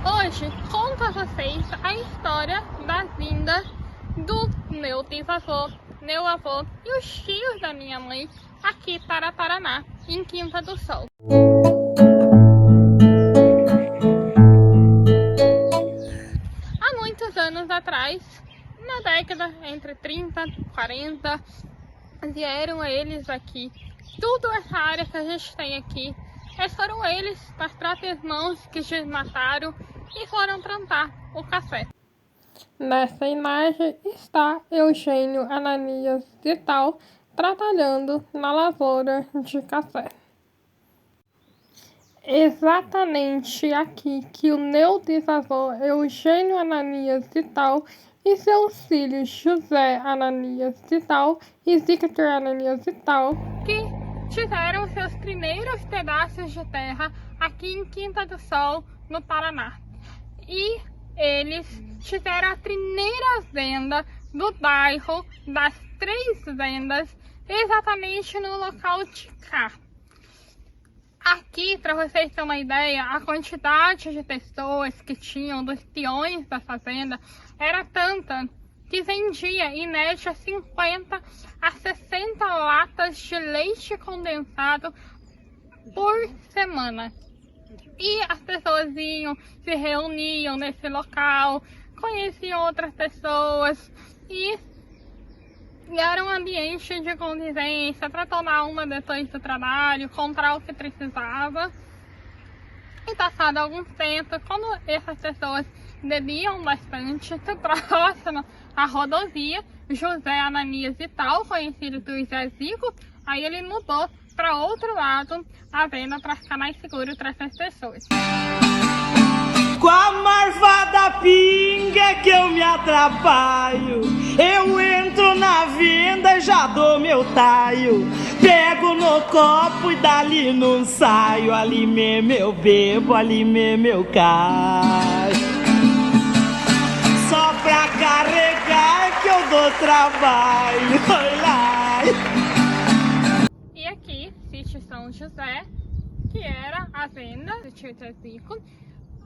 Hoje conto a vocês a história da vinda do meu bisavô, meu avô e os tios da minha mãe aqui para Paraná, em Quinta do Sol. Há muitos anos atrás, na década entre 30 e 40, vieram eles aqui. Tudo essa área que a gente tem aqui, foram eles, das próprias mãos, que desmataram e foram plantar o café. Nessa imagem está Eugênio Ananias Vital trabalhando na lavoura de café. Exatamente aqui que o meu bisavô Eugênio Ananias Vital e seus filhos José Ananias Vital e Victor Ananias Vital, que tiveram seus primeiros pedaços de terra aqui em Quinta do Sol, no Paraná. E eles tiveram a primeira venda do bairro das 3 vendas, exatamente no local de cá. Aqui, para vocês terem uma ideia, a quantidade de pessoas que tinham dos peões da fazenda era tanta que vendia em média 50 a 60 latas de leite condensado por semana. E as pessoas iam, se reuniam nesse local, conheciam outras pessoas e era um ambiente de convivência para tomar uma depois do trabalho, comprar o que precisava. E passado algum tempo, quando essas pessoas bebiam bastante, próximo à rodovia, José Ananias Vital, conhecido por Zezico, aí ele mudou para outro lado a venda para ficar mais seguro para essas pessoas. Com a marvada pinga que eu me atrapalho, eu entro na venda e já dou meu taio. Pego no copo e dali não saio, ali mesmo eu bebo, ali mesmo eu caio. Só pra carregar que eu dou trabalho, olha. E aqui, Sítio São José, que era a venda do tio Zezico,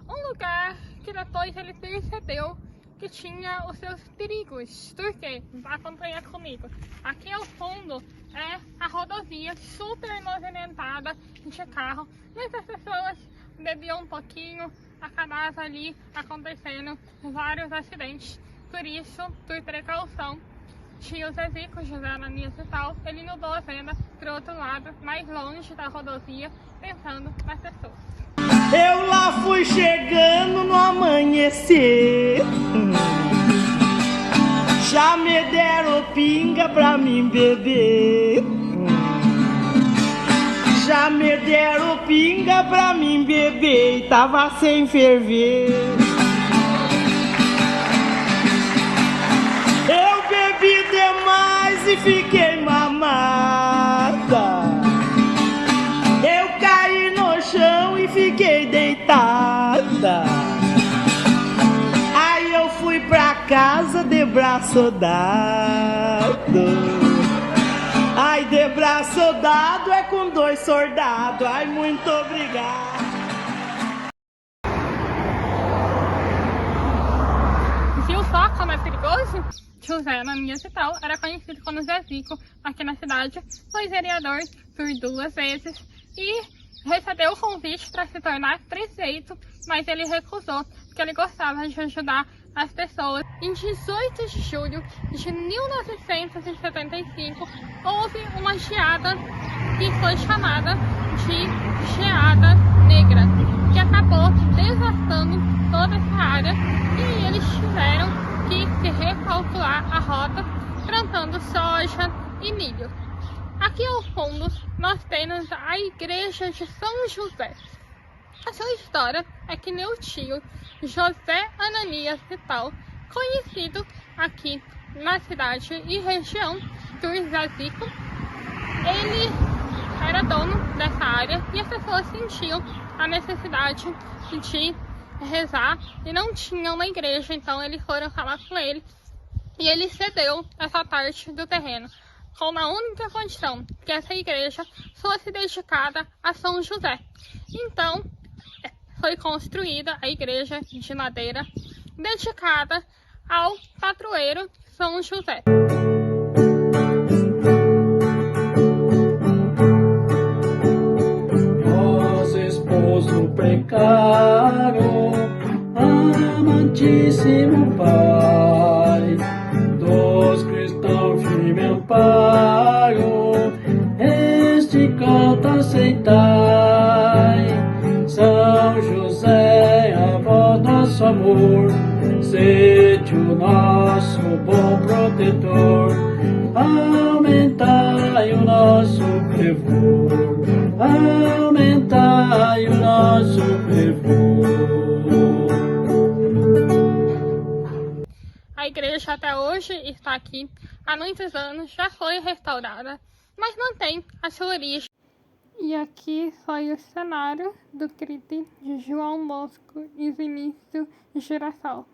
um lugar que depois ele percebeu que tinha os seus perigos. Por quê? Acompanha comigo. Aqui ao fundo é a rodovia super movimentada de carro. Muitas pessoas bebiam um pouquinho, acabava ali acontecendo vários acidentes. Por isso, por precaução, tio Zezico, José Ananias e tal, ele mudou a venda para o outro lado, mais longe da rodovia, pensando nas pessoas. Eu lá fui chegando no amanhecer, já me deram pinga pra mim beber. Já me deram pinga pra mim beber e tava sem ferver. Eu bebi demais e fiquei mamada. Eu caí no chão e fiquei deitada. Aí eu fui pra casa de braço dado. Ai, de braço dado é com 2 soldados. Ai, muito obrigado. Viu só como é perigoso? José Ananias e tal era conhecido como Zezico aqui na cidade, foi vereador por 2 vezes e recebeu o convite para se tornar prefeito, mas ele recusou, porque ele gostava de ajudar as pessoas. Em 18 de julho de 1975, houve uma geada que foi chamada de Geada Negra, que acabou devastando toda essa área e eles tiveram que se recalcular a rota, plantando soja e milho. Aqui ao fundo nós temos a igreja de São José. A sua história é que meu tio José Ananias Vital, conhecido aqui na cidade e região do Zezico, ele era dono dessa área e as pessoas sentiam a necessidade de rezar e não tinham uma igreja, então eles foram falar com ele e ele cedeu essa parte do terreno, com a única condição que essa igreja fosse dedicada a São José. Então foi construída a igreja de madeira dedicada ao padroeiro São José. Nós, esposo precário, amantíssimo Pai, dos cristãos de meu Pai, este canto aceitai. São José, avó nosso amor, sede o nosso bom protetor, aumentai o nosso fervor, aumentai o nosso fervor. A igreja até hoje está aqui, há muitos anos, já foi restaurada, mas mantém a sua origem. E aqui foi o cenário do CRIT de João Bosco e Vinícius Girassol.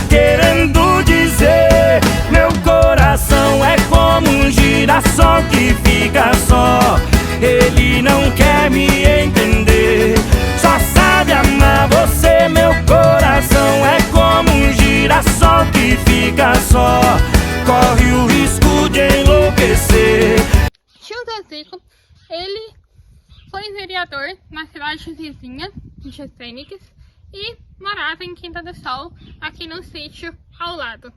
Querendo dizer, meu coração é como um girassol que fica só. Ele não quer me entender, só sabe amar você. Meu coração é como um girassol que fica só, corre o risco de enlouquecer. Tio Zezico, ele foi vereador na cidade vizinha de Fênix e morava em Quinta do Sol, aqui no sítio ao lado.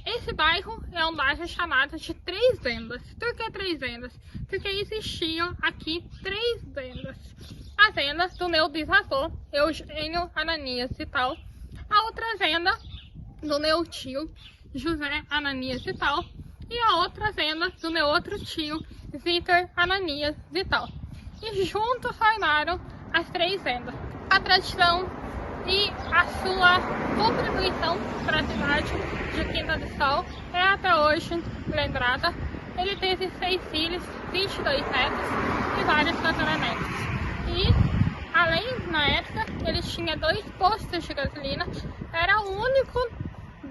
Esse bairro é um bairro chamado de Três Vendas. Por que Três Vendas? Porque existiam aqui 3 vendas. A venda do meu bisavô, Eugênio Ananias Vital, a outra venda do meu tio, José Ananias Vital, e a outra venda do meu outro tio, Vitor Ananias Vital. E juntos formaram as 3 vendas. A tradição e a sua contribuição para a cidade de Quinta do Sol é até hoje lembrada. Ele teve 6 filhos, 22 netos e vários tataranetos. E, além, na época, ele tinha 2 postos de gasolina, era o único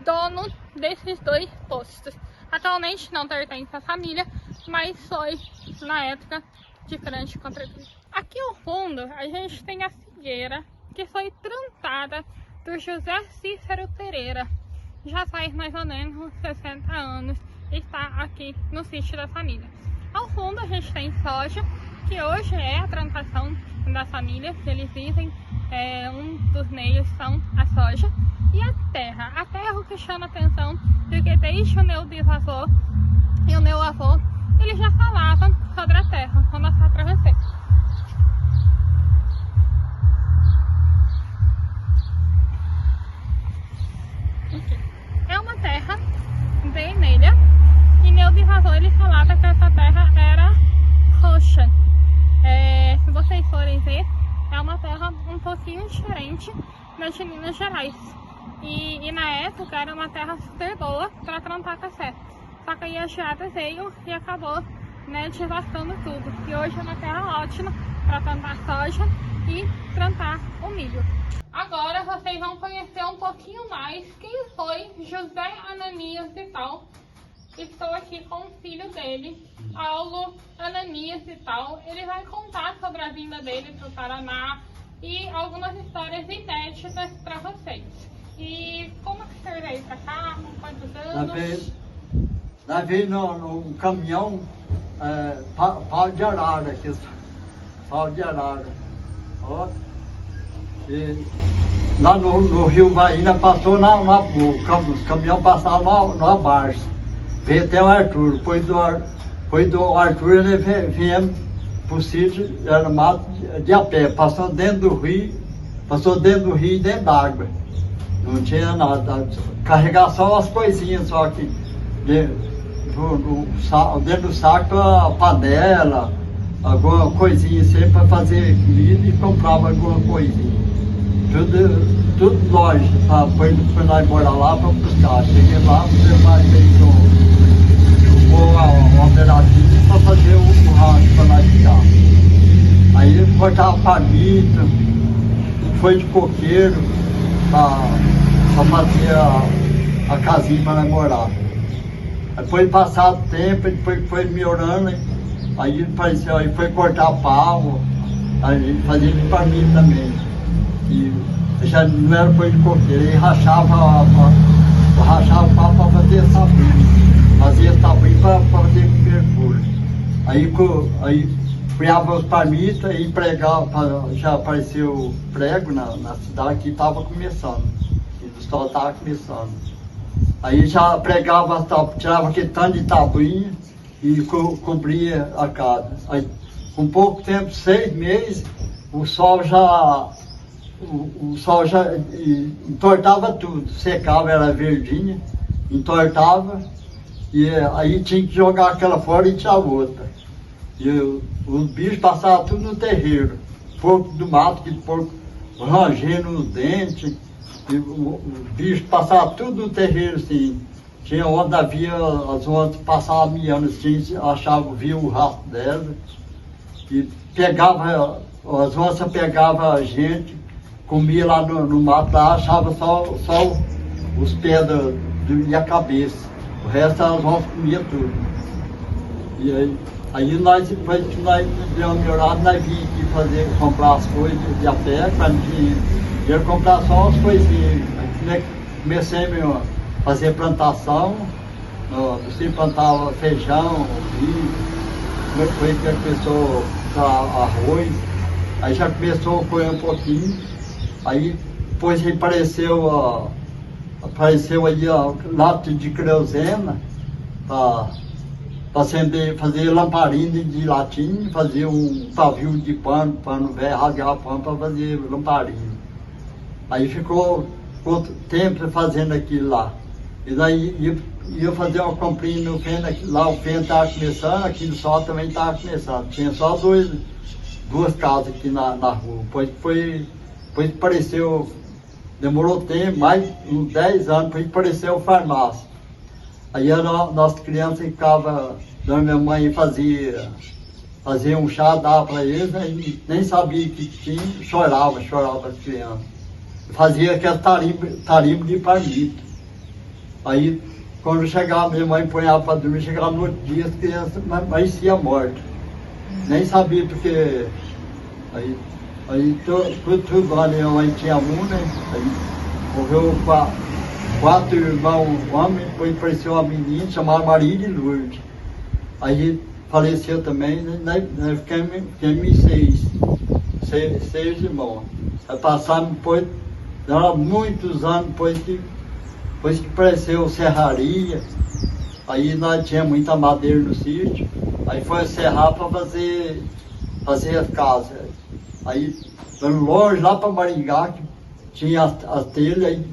dono desses 2 postos. Atualmente não pertence à família, mas foi, na época, de grande contribuição. Aqui ao fundo, a gente tem a figueira, que foi plantada por José Cícero Pereira. Já faz mais ou menos 60 anos, está aqui no sítio da família. Ao fundo a gente tem soja, que hoje é a plantação da família, eles vivem, um dos meios são a soja. E a terra o que chama atenção, porque desde o meu bisavô e o meu avô, eles já falavam sobre a terra. Vou mostrar para vocês. É uma terra vermelha e meu bisavô ele falava que essa terra era roxa. Se vocês forem ver, é uma terra um pouquinho diferente da de Minas Gerais. E na época era uma terra super boa para plantar café. Só que aí a geada veio e acabou, devastando tudo. E hoje é uma terra ótima para plantar soja e plantar o milho. Agora vocês vão conhecer um pouquinho mais quem foi José Ananias Vital. Estou aqui com o filho dele, Paulo Ananias Vital. Ele vai contar sobre a vinda dele para o Paraná e algumas histórias inéditas para vocês. E como que você veio para cá? Com quantos anos? Nós veio num caminhão pau de arara aqui. Pau de arara. Ó. E lá no Rio Baína passou os caminhões passavam na Barça. Veio até o Arthur. Depois do Arthur ele viemos pro sítio, era mato de a pé, passou dentro do rio e dentro d'água. Não tinha nada, carregar só as coisinhas, só que dentro do saco a panela, alguma coisinha sempre para fazer comida e comprava alguma coisinha. Tudo longe, foi nós morar lá para buscar. Cheguei lá, você vai ter uma operativa para fazer o churrasco para nós ficar. Aí ele cortava palito, foi de coqueiro para fazer a casinha para nós morar. Depois passado o tempo, ele foi melhorando, aí ele foi cortar pau, a gente fazia de palmito também. E já não era coisa de coqueiro, ele rachava o pau para fazer sabão. Fazia sabão para fazer mercúrio. Aí criava os palmitos e pregava, já apareceu prego na cidade que estava começando. O sol estava começando. Aí já pregava, tirava aquele tanto de tabuinha e cobria a casa. Aí, com pouco tempo, 6 meses, o sol já entortava tudo, secava, era verdinha, entortava, e aí tinha que jogar aquela fora e tirar outra. E os bichos passavam tudo no terreiro, porco do mato, que porco rangendo os dentes, e os bichos passavam tudo no terreiro, assim. Tinha onde havia, as ondas passavam miando, assim, via o rastro dela, e pegava, as onças pegavam a gente, comia lá no mato, lá, achava só os pés e a cabeça. O resto as onças comiam tudo. E aí nós, depois que nós demos uma melhorada, nós vimos aqui comprar as coisas de a pé, para não tinha dinheiro, comprar só as coisinhas. Aí comecei a fazer plantação, você plantava feijão, milho, foi que começou a arroz, aí já começou a colher um pouquinho, aí depois apareceu aí lato de querosena para fazer lamparina de latim, fazer um pavio de pano velho, rasgar pano para fazer lamparina. Aí ficou tempo fazendo aquilo lá. E daí ia fazer uma comprinha no feno, lá o feno estava começando, aqui no sol também estava começando. Tinha só duas casas aqui na rua. Depois apareceu, demorou tempo, mais uns 10 anos, depois apareceu a farmácia. Aí a nossa criança ficava, minha mãe fazia um chá, dava para eles, aí nem sabia o que tinha, chorava as crianças. Fazia aquele tarimbo de palmito. Aí, quando chegava, minha mãe punhava para dormir, chegava no outro dia, as crianças pareciam mortas. Nem sabia porque... Aí tudo lá, minha mãe tinha né? Aí morreu 4 irmãos, um homem, depois apareceu uma menina chamada Maria de Lourdes. Aí faleceu também, nós ficamos 6 irmãos. Aí passaram depois, demorou muitos anos depois que apareceu serraria, aí nós tínhamos muita madeira no sítio, aí foi serrar para fazer as casas. Aí, longe, lá para Maringá, que tinha as telhas, aí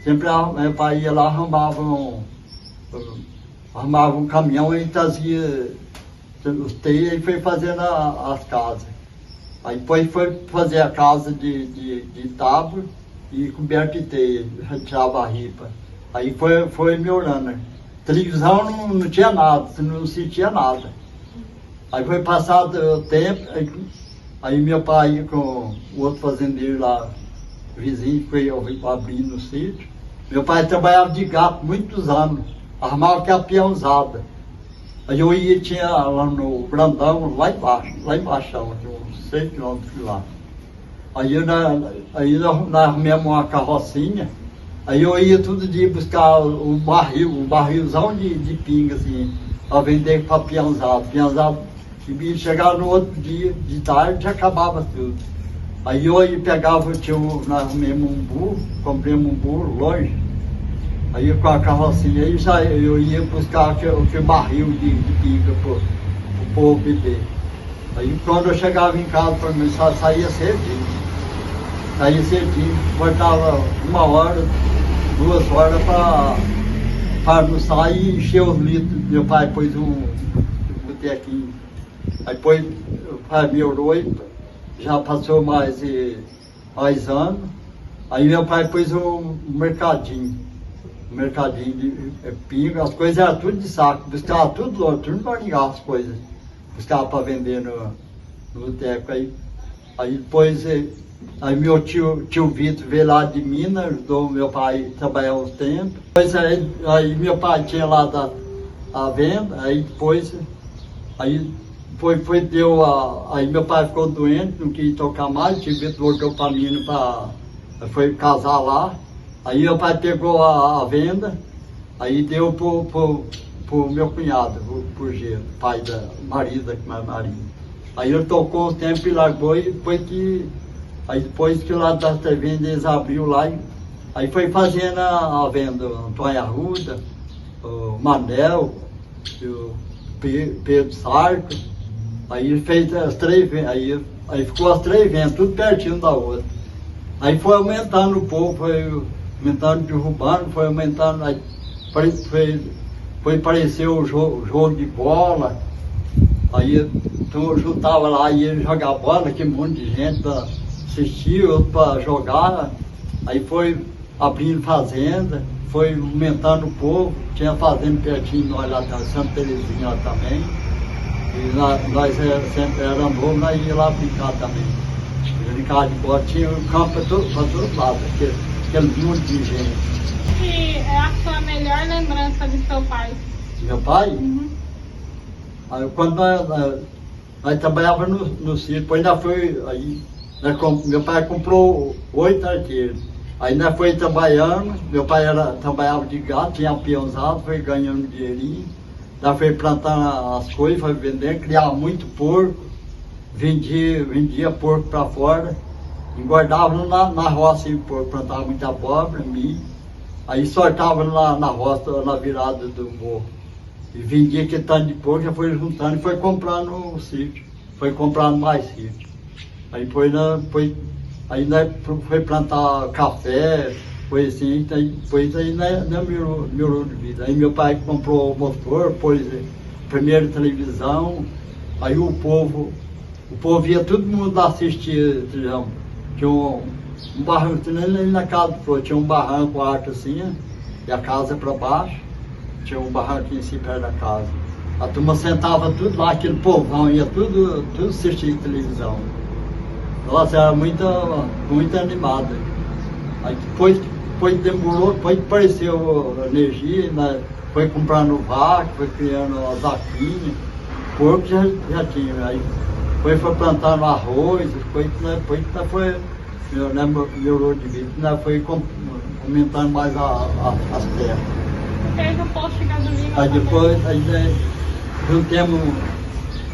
sempre meu pai ia lá, arrumava um caminhão e trazia os telhas e foi fazendo as casas. Aí depois foi fazer a casa de tábua e coberta de telha, tirava a ripa. Aí foi melhorando. Televisão não tinha nada, não sentia nada. Aí foi passado o tempo, aí meu pai ia com o outro fazendeiro lá, vizinho, foi abrir no sítio. Meu pai trabalhava de gato muitos anos, armava que a peãozada. Aí eu tinha lá no Brandão, lá embaixo, uns 6 quilômetros de lá. Aí nós arrumamos uma carrocinha. Aí eu ia todo dia buscar um barrilzão de pinga, assim, para vender para peãozado. E chegava no outro dia, de tarde, já acabava tudo. Aí eu pegava, nós arrumamos um burro, compramos um burro longe. Aí com a carrocinha, aí eu ia buscar aquele barril de pinga pro povo beber. Aí quando eu chegava em casa, para mim, saía cedinho, cortava 1 hora, 2 horas para almoçar e encher os litros. Meu pai pôs um botequinho. Aí depois o pai melhorou e já passou mais anos. Aí meu pai pôs um mercadinho de pinga, as coisas eram tudo de saco, buscava tudo longe, tudo para ligar as coisas. Buscava para vender no boteco. Aí depois... Aí meu tio Vitor veio lá de Minas, ajudou meu pai a trabalhar uns tempos. Depois aí meu pai tinha lá a venda, aí depois aí meu pai ficou doente, não quis tocar mais, voltou para Minas, foi casar lá. Aí meu pai pegou a venda, aí deu pro meu cunhado, pro Gelo, pai da Marisa, que é Marisa. Aí ele tocou um tempo e largou, e depois que lá das vendas eles abriu lá, aí foi fazendo a venda, o Antônio Arruda, o Manel, o Pedro Sarco. Aí ele fez as 3 vendas, aí ficou as 3 vendas, tudo pertinho da outra. Aí foi aumentando o povo, foi aumentando, derrubando, foi aumentando, aí foi aparecer o jogo de bola. Aí então eu juntava lá e ele jogava bola, aquele monte de gente para assistir, outro para jogar. Aí foi abrindo fazenda, foi aumentando o povo, tinha fazenda pertinho, nós lá da Santa Terezinha lá também. E nós sempre éramos bons, nós íamos lá brincar também. Brincar de bola, tinha o campo para todos lados, aquele monte de gente. E é a sua melhor lembrança de seu pai? Meu pai? Uhum. Aí, quando nós trabalhávamos no sítio, depois ainda foi, aí, meu pai comprou 8 arqueiros. Aí nós foi trabalhando, meu pai trabalhava de gado, tinha peãozado, foi ganhando dinheirinho. Nós foi plantando as coisas, foi vendendo, criava muito porco, vendia porco para fora, engordava na roça e porco, plantava muita abóbora, milho. Aí sortava na roça, na virada do morro. E vendia aquele tanto de porco, já foi juntando e foi comprando o sítio. Foi comprando mais sítio. Aí depois foi plantar café, foi assim, depois aí melhorou de vida. Aí meu pai comprou o motor, pôs primeira televisão, aí o povo ia todo mundo lá assistir televisão. Tinha um barranco, nem na casa, tinha um barranco alto assim, e a casa para baixo. Tinha um barranco em cima perto da casa. A turma sentava tudo lá, aquele povão, ia tudo assistir televisão. Nossa, era muito animada. Aí depois demorou, depois apareceu a energia, né? Foi comprando vaca, foi criando as vaquinhas, porco já tinha. Aí foi plantando arroz, depois foi melhorou de vida, né? Foi aumentando mais as terras. Fez o posto de gasolina. Aí depois, juntamos,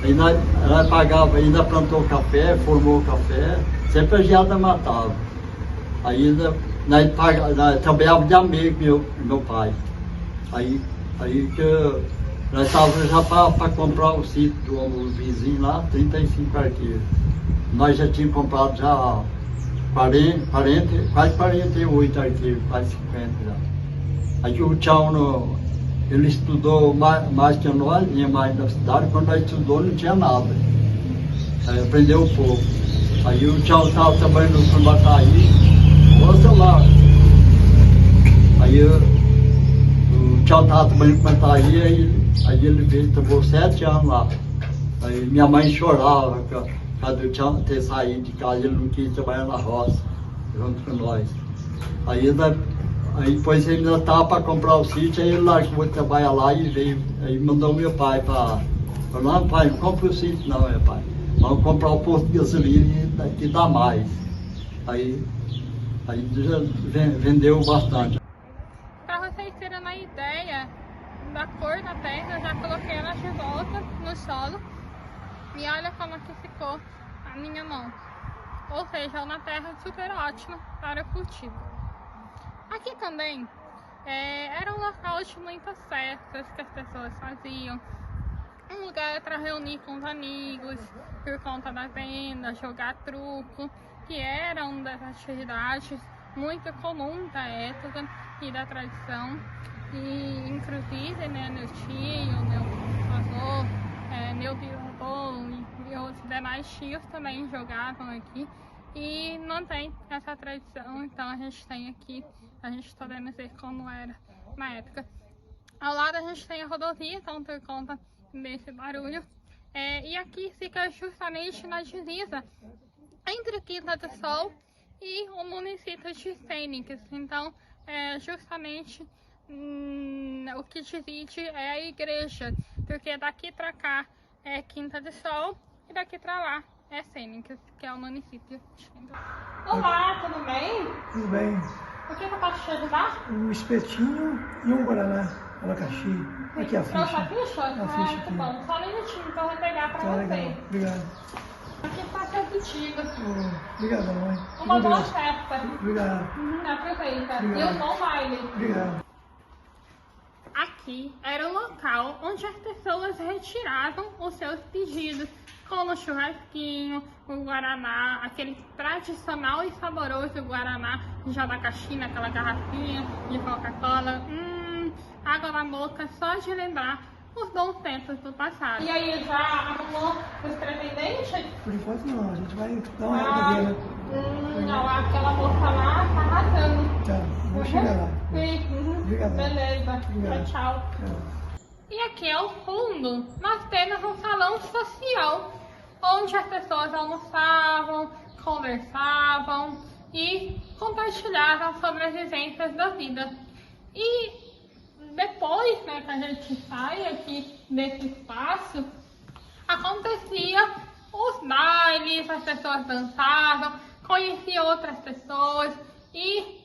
aí nós pagava, ainda plantou café, formou café, sempre a geada matava. Aí nós trabalhávamos de amigo, meu pai. Aí que nós estávamos já para comprar o sítio do vizinho lá, 35 arqueiros. Nós já tínhamos comprado já quase 48 arqueiros, quase 50 já. Aí o Tchau, ele estudou mais que nós, vinha mais da cidade, quando nós estudou não tinha nada. Aí aprendeu um pouco. Aí o Tchau estava trabalhando no Bataí, ouça lá. Aí o Tchau estava trabalhando no Bataí, aí ele veio, trabalhou 7 anos lá. Aí minha mãe chorava, cada o Tchau ter saído de casa, ele não quis trabalhar na roça, junto com nós. Aí depois ele ainda estava para comprar o sítio, aí ele largou de trabalhar lá e veio. Aí mandou meu pai falou, não pai, não compra o sítio não, meu pai. Vamos comprar o posto de gasolina que dá mais. Aí já vendeu bastante. Para vocês terem uma ideia da cor da terra, eu já coloquei ela de volta no solo. E olha como que ficou a minha mão. Ou seja, uma terra super ótima para cultivo. Aqui também era um local de muitas festas que as pessoas faziam. Um lugar para reunir com os amigos, por conta da venda, jogar truco, que era uma das atividades muito comum da época e da tradição. E inclusive, né, meu tio, meu avô, meu bisavô e outros demais tios também jogavam aqui. E mantém essa tradição, então a gente tem aqui, a gente está vendo ver como era na época. Ao lado a gente tem a rodovia, então por conta desse barulho. E aqui fica justamente na divisa entre Quinta do Sol e o município de Fênix. Então, justamente o que divide é a igreja, porque daqui para cá é Quinta do Sol, e daqui pra lá é Sênicas, que é o município de Quinta. Olá, tudo bem? Tudo bem. O que eu posso te ajudar? Um espetinho e um guaraná, abacaxi. Aqui a Trouxe ficha. a ficha? A ficha Tá aqui. bom. Só um minutinho que eu vou pegar pra Tá você. legal. Obrigado. Aqui está seu pedido. Obrigadão, hein? Uma Com boa Deus. festa. Obrigado. Aproveita. E Obrigado. um bom baile. Obrigado. Aqui era o local onde as pessoas retiravam os seus pedidos, como o churrasquinho, o guaraná, aquele tradicional e saboroso guaraná de abacaxi naquela garrafinha de Coca-Cola. Água na boca só de lembrar os bons tempos do passado. E aí, já arrumou os pretendentes? Por enquanto não, a gente vai dar uma olhada dele, né? Não, aquela moça lá tá arrasando. Tá, vou chegar lá. Sim, Obrigado. beleza. Obrigado. Tchau. Tchau. E aqui ao fundo nós temos um salão social, onde as pessoas almoçavam, conversavam e compartilhavam sobre as vivências da vida. E depois, né, que a gente sai aqui desse espaço, acontecia os bailes, as pessoas dançavam, conheciam outras pessoas e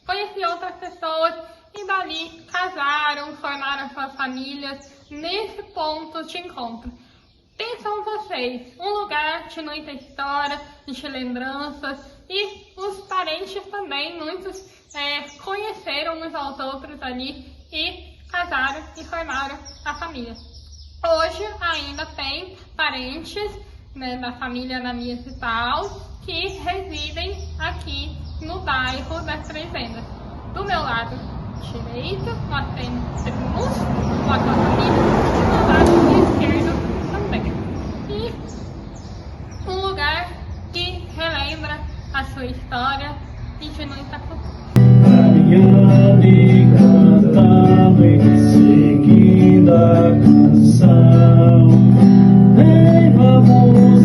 conheciam outras pessoas e dali casaram, formaram suas famílias nesse ponto de encontro. Pensam vocês, um lugar de muita história, de lembranças, e os parentes também, muitos conheceram uns aos outros ali e casaram e formaram a família. Hoje ainda tem parentes, né, da família Namias e tal, que residem aqui no bairro das Três Vendas. Do meu lado direito, nós temos primos, nós temos família, e do lado esquerdo também. E um lugar que relembra a sua história e de muita cultura. Ariane cantando em seguida a canção. Vem, vamos